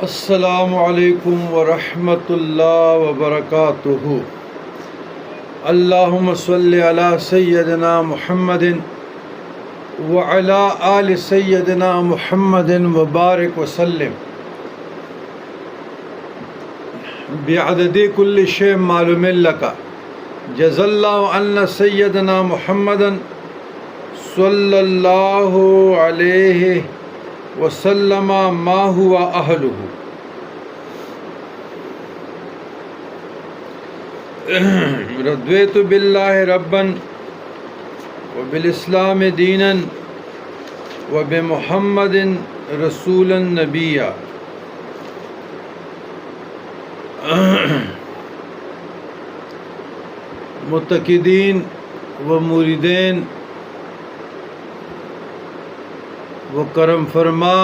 السلام علیکم ورحمۃ اللہ وبرکاتہ۔ اللہم صلی علی سیدنا محمد وعلی آل سیدنا محمد وبارک وسلم بعدد کل شیء معلوم لک جزا اللہ عنا سیدنا محمد صلی اللہ علیہ وسلم ما هو اہلہ۔ رضیت باللہ ربا وبالاسلام دینا وبمحمد رسولا نبیا۔ متقدین و مریدین و کرم فرما